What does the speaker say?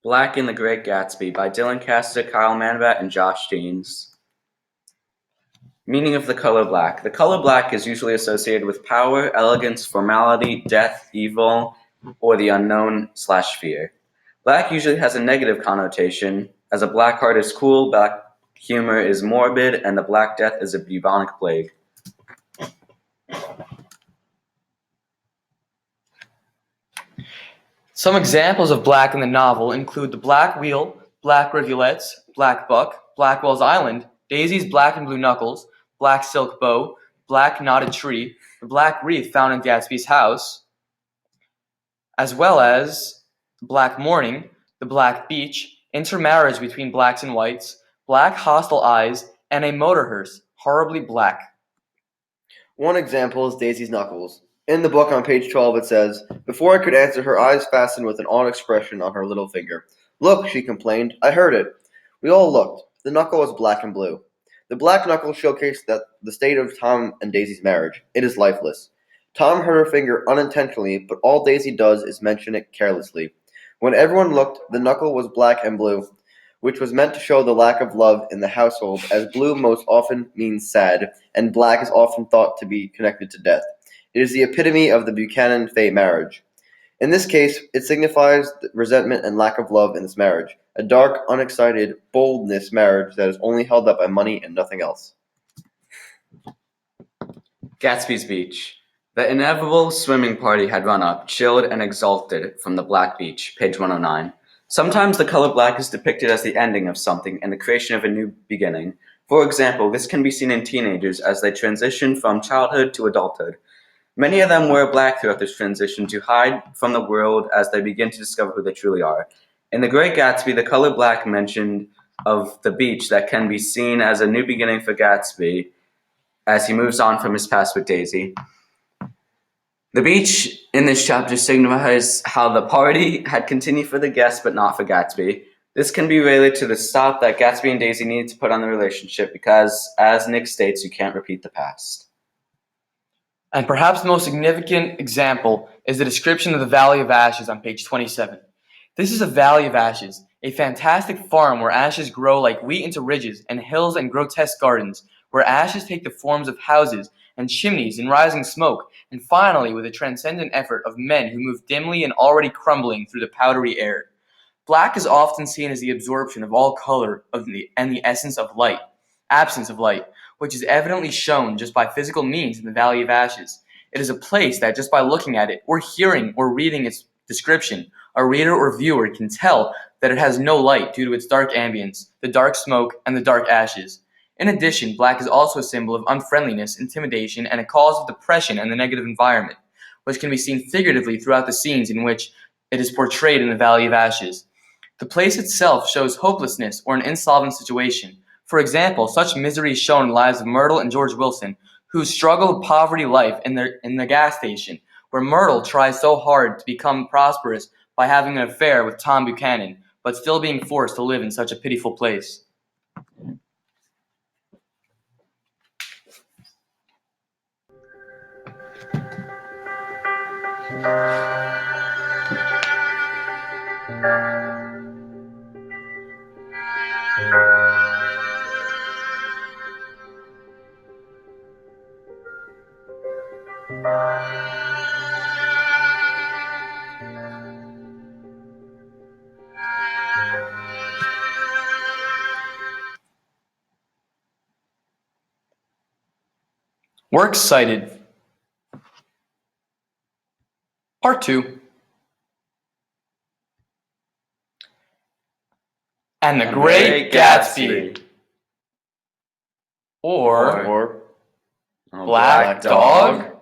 Black in The Great Gatsby by Dylan Caster, Kyle Manbat, and Josh Jeans. Meaning of the color black. The color black is usually associated with power, elegance, formality, death, evil, or the unknown/fear. Black usually has a negative connotation, as a black heart is cool, black humor is morbid, and the Black Death is a bubonic plague. Some examples of black in the novel include the Black Wheel, Black Rivulets, Black Buck, Blackwell's Island, Daisy's Black and Blue Knuckles, Black Silk Bow, Black Knotted Tree, the Black Wreath found in Gatsby's house, as well as the Black Morning, the Black Beach, intermarriage between blacks and whites, Black Hostile Eyes, and a motor hearse, horribly black. One example is Daisy's knuckles. In the book on page 12 it says, "Before I could answer, her eyes fastened with an odd expression on her little finger. 'Look,' she complained. 'I heard it.' We all looked. The knuckle was black and blue." The black knuckle showcased the state of Tom and Daisy's marriage. It is lifeless. Tom hurt her finger unintentionally, but all Daisy does is mention it carelessly. When everyone looked, the knuckle was black and blue, which was meant to show the lack of love in the household, as blue most often means sad, and black is often thought to be connected to death. It is the epitome of the Buchanan-Fay marriage. In this case, it signifies resentment and lack of love in this marriage, a dark, unexcited, boldness marriage that is only held up by money and nothing else. Gatsby's Beach. The inevitable swimming party had run up, chilled and exalted from the black beach, page 109. Sometimes the color black is depicted as the ending of something and the creation of a new beginning. For example, this can be seen in teenagers as they transition from childhood to adulthood. Many of them wear black throughout this transition to hide from the world as they begin to discover who they truly are. In The Great Gatsby, the color black mentioned of the beach that can be seen as a new beginning for Gatsby as he moves on from his past with Daisy. The beach in this chapter signifies how the party had continued for the guests but not for Gatsby. This can be related to the stop that Gatsby and Daisy needed to put on the relationship because, as Nick states, you can't repeat the past. And perhaps the most significant example is the description of the Valley of Ashes on page 27. This is a Valley of Ashes, a fantastic farm where ashes grow like wheat into ridges and hills and grotesque gardens, where ashes take the forms of houses and chimneys and rising smoke, and finally with a transcendent effort of men who move dimly and already crumbling through the powdery air. Black is often seen as the absorption of all color and the essence of light, absence of light, which is evidently shown just by physical means in the Valley of Ashes. It is a place that just by looking at it, or hearing or reading its description, a reader or viewer can tell that it has no light due to its dark ambience, the dark smoke, and the dark ashes. In addition, black is also a symbol of unfriendliness, intimidation, and a cause of depression and the negative environment, which can be seen figuratively throughout the scenes in which it is portrayed in the Valley of Ashes. The place itself shows hopelessness or an insolvent situation. For example, such misery is shown in the lives of Myrtle and George Wilson, who struggle with poverty life in the gas station, where Myrtle tries so hard to become prosperous by having an affair with Tom Buchanan, but still being forced to live in such a pitiful place. Works cited. Part 2. And the Great Gatsby. Or Oh, Black Dog?